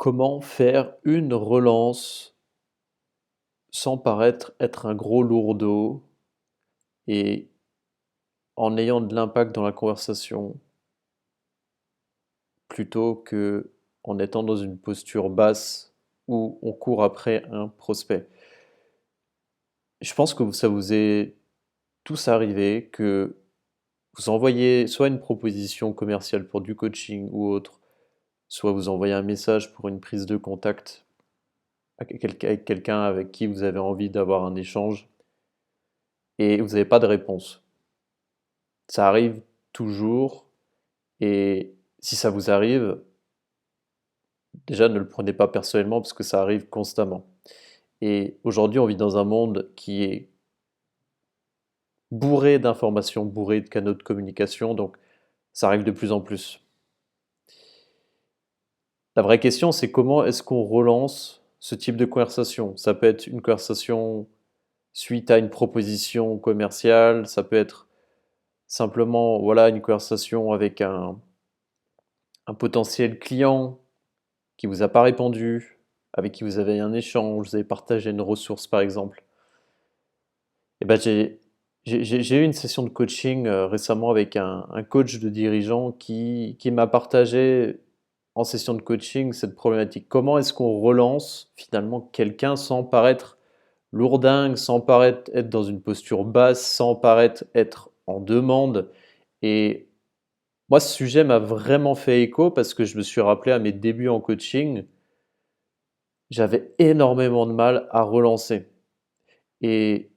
Comment faire une relance sans paraître être un gros lourdeau et en ayant de l'impact dans la conversation plutôt que en étant dans une posture basse où on court après un prospect. Je pense que ça vous est tous arrivé que vous envoyez soit une proposition commerciale pour du coaching ou autre, soit vous envoyez un message pour une prise de contact avec quelqu'un avec qui vous avez envie d'avoir un échange et vous n'avez pas de réponse. Ça arrive toujours et si ça vous arrive, déjà ne le prenez pas personnellement parce que ça arrive constamment. Et aujourd'hui, on vit dans un monde qui est bourré d'informations, bourré de canaux de communication, donc ça arrive de plus en plus. La vraie question, c'est comment est-ce qu'on relance ce type de conversation? Ça peut être une conversation suite à une proposition commerciale, ça peut être simplement voilà, une conversation avec un potentiel client qui vous a pas répondu, avec qui vous avez un échange, vous avez partagé une ressource par exemple. Et ben j'ai eu une session de coaching récemment avec un coach de dirigeant qui m'a partagé en session de coaching cette problématique. Comment est-ce qu'on relance finalement quelqu'un sans paraître lourdingue, sans paraître être dans une posture basse, sans paraître être en demande. Et moi, ce sujet m'a vraiment fait écho parce que je me suis rappelé à mes débuts en coaching, j'avais énormément de mal à relancer. Et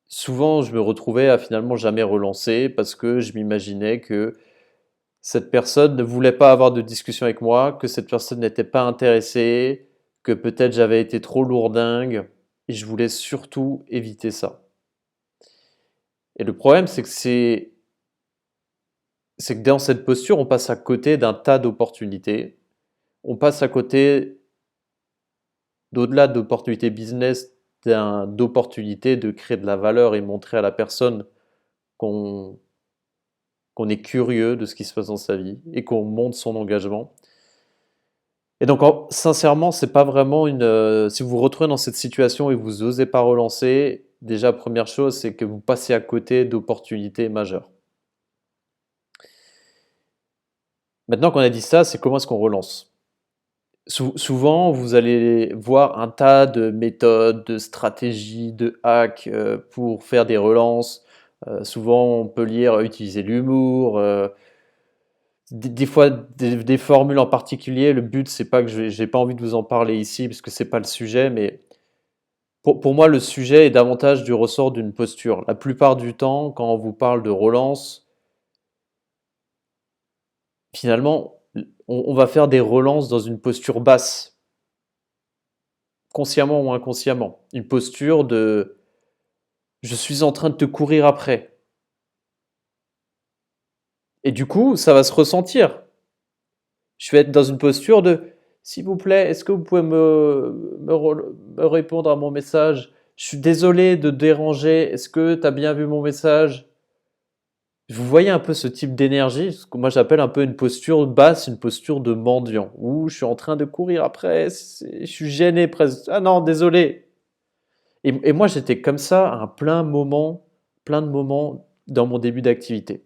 souvent, je me retrouvais à finalement jamais relancer parce que je m'imaginais que cette personne ne voulait pas avoir de discussion avec moi, que cette personne n'était pas intéressée, que peut-être j'avais été trop lourdingue et je voulais surtout éviter ça. Et le problème, c'est que dans cette posture, on passe à côté d'un tas d'opportunités. On passe à côté, d'au-delà d'opportunités business, d'opportunités de créer de la valeur et montrer à la personne qu'on qu'on est curieux de ce qui se passe dans sa vie et qu'on montre son engagement. Et donc, sincèrement, c'est pas vraiment une. Si vous vous retrouvez dans cette situation et vous n'osez pas relancer, déjà, première chose, c'est que vous passez à côté d'opportunités majeures. Maintenant qu'on a dit ça, c'est comment est-ce qu'on relance? Souvent, vous allez voir un tas de méthodes, de stratégies, de hacks pour faire des relances. Souvent, on peut lire utiliser l'humour, des fois des formules en particulier. Le but, c'est pas que j'ai pas envie de vous en parler ici parce que c'est pas le sujet, mais pour moi, le sujet est davantage du ressort d'une posture. La plupart du temps, quand on vous parle de relance, finalement, on va faire des relances dans une posture basse, consciemment ou inconsciemment. Une posture de je suis en train de te courir après. Et du coup, ça va se ressentir. Je vais être dans une posture de s'il vous plaît, est-ce que vous pouvez me répondre à mon message? Je suis désolé de déranger. Est-ce que tu as bien vu mon message? Vous voyez un peu ce type d'énergie, ce que moi j'appelle un peu une posture basse, une posture de mendiant, où je suis en train de courir après, je suis gêné presque. Ah non, désolé. Et moi j'étais comme ça à un plein de moments dans mon début d'activité.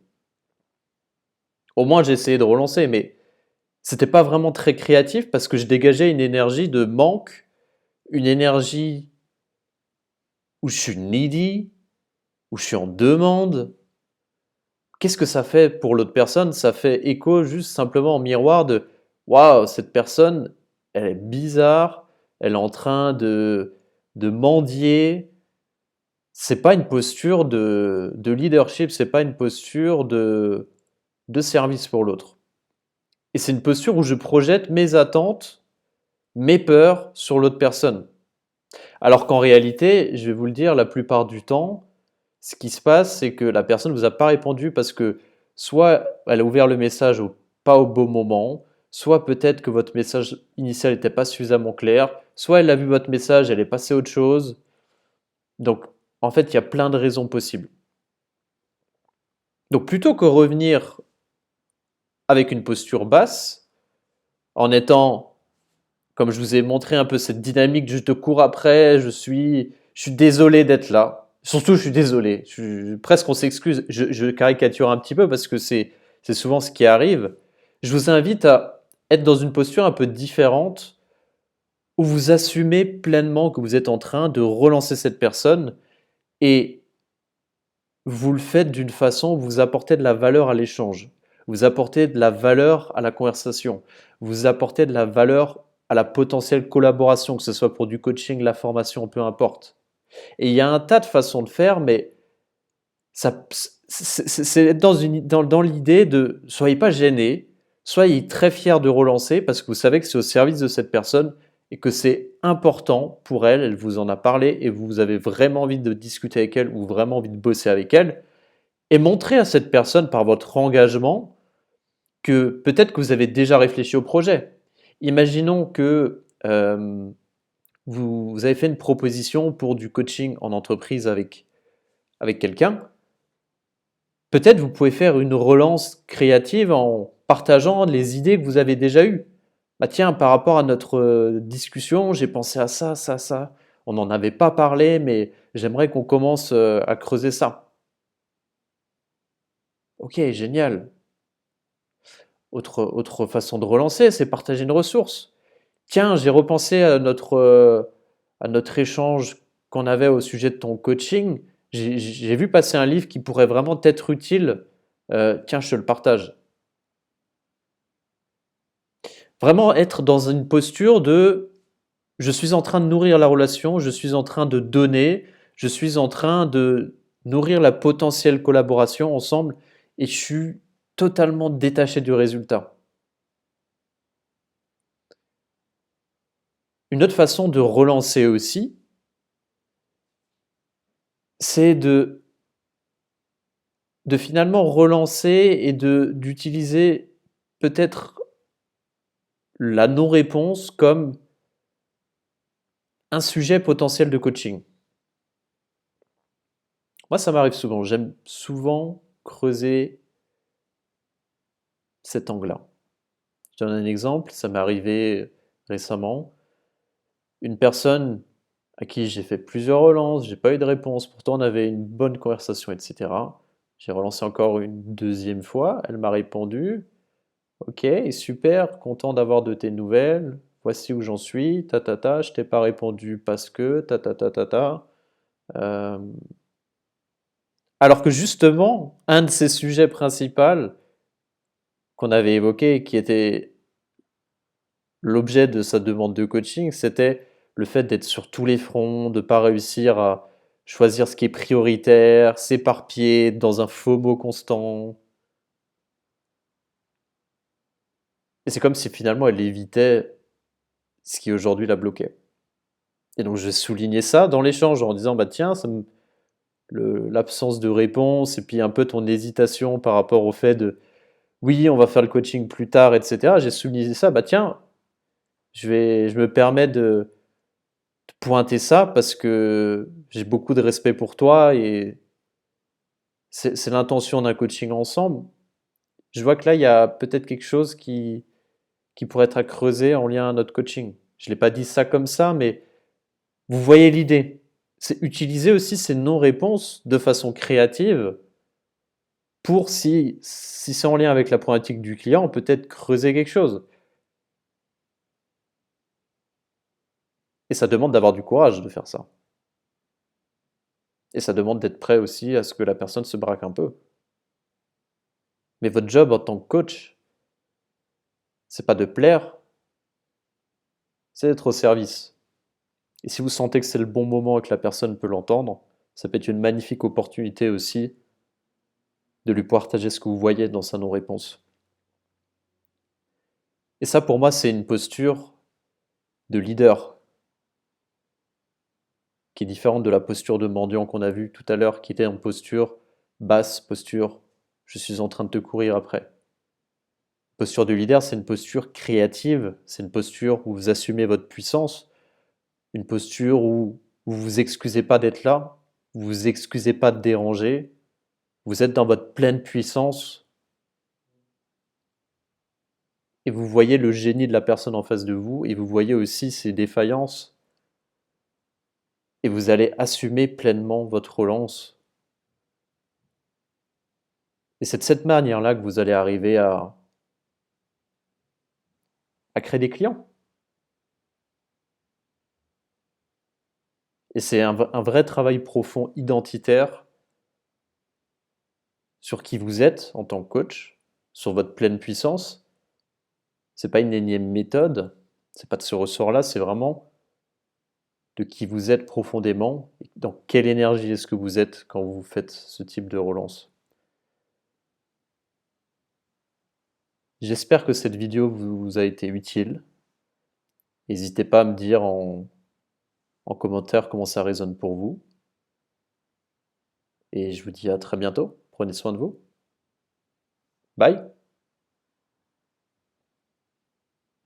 Au moins j'ai essayé de relancer, mais c'était pas vraiment très créatif parce que je dégageais une énergie de manque, une énergie où je suis needy, où je suis en demande. Qu'est-ce que ça fait pour l'autre personne? Ça fait écho juste simplement en miroir de waouh, cette personne, elle est bizarre, elle est en train de mendier. C'est pas une posture de leadership, c'est pas une posture de service pour l'autre. Et c'est une posture où je projette mes attentes, mes peurs sur l'autre personne. Alors qu'en réalité, je vais vous le dire, la plupart du temps, ce qui se passe, c'est que la personne ne vous a pas répondu parce que soit elle a ouvert le message pas au bon moment, soit peut-être que votre message initial n'était pas suffisamment clair, soit elle a vu votre message, elle est passée à autre chose. Donc, en fait, il y a plein de raisons possibles. Donc, plutôt que revenir avec une posture basse, en étant Comme je vous ai montré un peu cette dynamique, je te cours après, je suis désolé d'être là. Surtout, je suis désolé. Presque on s'excuse. Je caricature un petit peu parce que c'est souvent ce qui arrive. Je vous invite à être dans une posture un peu différente où vous assumez pleinement que vous êtes en train de relancer cette personne et vous le faites d'une façon où vous apportez de la valeur à l'échange, vous apportez de la valeur à la conversation, vous apportez de la valeur à la potentielle collaboration, que ce soit pour du coaching, la formation, peu importe. Et il y a un tas de façons de faire, mais ça, c'est dans l'idée de soyez pas gênés, soyez très fiers de relancer parce que vous savez que c'est au service de cette personne et que c'est important pour elle, elle vous en a parlé et vous avez vraiment envie de discuter avec elle ou vraiment envie de bosser avec elle et montrer à cette personne par votre engagement que peut-être que vous avez déjà réfléchi au projet. Imaginons que vous avez fait une proposition pour du coaching en entreprise avec quelqu'un. Peut-être vous pouvez faire une relance créative en partageant les idées que vous avez déjà eues. Bah tiens, par rapport à notre discussion, j'ai pensé à ça, ça, ça. On n'en avait pas parlé, mais j'aimerais qu'on commence à creuser ça. Ok, génial. Autre façon de relancer, c'est partager une ressource. Tiens, j'ai repensé à notre échange qu'on avait au sujet de ton coaching. J'ai vu passer un livre qui pourrait vraiment t'être utile. Tiens, je te le partage. Vraiment être dans une posture de je suis en train de nourrir la relation, je suis en train de donner, je suis en train de nourrir la potentielle collaboration ensemble et je suis totalement détaché du résultat. Une autre façon de relancer aussi, c'est de finalement relancer et d'utiliser peut-être la non-réponse comme un sujet potentiel de coaching. Moi, ça m'arrive souvent. J'aime souvent creuser cet angle-là. Je donne un exemple, ça m'est arrivé récemment. Une personne à qui j'ai fait plusieurs relances, j'ai pas eu de réponse, pourtant on avait une bonne conversation, etc. J'ai relancé encore une deuxième fois, elle m'a répondu, ok, super, content d'avoir de tes nouvelles, voici où j'en suis, je t'ai pas répondu parce que, Euh, Alors que justement, un de ces sujets principaux qu'on avait évoqué, qui était l'objet de sa demande de coaching, c'était le fait d'être sur tous les fronts, de ne pas réussir à choisir ce qui est prioritaire, s'éparpiller dans un FOMO constant. Et c'est comme si finalement elle évitait ce qui aujourd'hui la bloquait. Et donc je soulignais ça dans l'échange en disant bah tiens, l'absence de réponse et puis un peu ton hésitation par rapport au fait de oui, on va faire le coaching plus tard, etc. J'ai souligné ça, bah tiens, je me permets de pointer ça parce que j'ai beaucoup de respect pour toi et c'est l'intention d'un coaching ensemble. Je vois que là, il y a peut-être quelque chose qui pourrait être à creuser en lien à notre coaching. Je ne l'ai pas dit ça comme ça, mais vous voyez l'idée. C'est utiliser aussi ces non-réponses de façon créative pour si c'est en lien avec la problématique du client, peut-être creuser quelque chose. Et ça demande d'avoir du courage de faire ça. Et ça demande d'être prêt aussi à ce que la personne se braque un peu. Mais votre job en tant que coach, c'est pas de plaire, c'est d'être au service. Et si vous sentez que c'est le bon moment et que la personne peut l'entendre, ça peut être une magnifique opportunité aussi de lui partager ce que vous voyez dans sa non-réponse. Et ça, pour moi, c'est une posture de leader qui est différente de la posture de mendiant qu'on a vue tout à l'heure, qui était en posture basse, posture je suis en train de te courir après. Posture de leader, c'est une posture créative, c'est une posture où vous assumez votre puissance, une posture où vous vous excusez pas d'être là, vous vous excusez pas de déranger, vous êtes dans votre pleine puissance et vous voyez le génie de la personne en face de vous, et vous voyez aussi ses défaillances, et vous allez assumer pleinement votre relance. Et c'est de cette manière-là que vous allez arriver à créer des clients. Et c'est un vrai travail profond identitaire sur qui vous êtes en tant que coach, sur votre pleine puissance. C'est pas une énième méthode, c'est pas de ce ressort-là, c'est vraiment de qui vous êtes profondément, et dans quelle énergie est-ce que vous êtes quand vous faites ce type de relance. J'espère que cette vidéo vous a été utile. N'hésitez pas à me dire en commentaire comment ça résonne pour vous. Et je vous dis à très bientôt. Prenez soin de vous. Bye.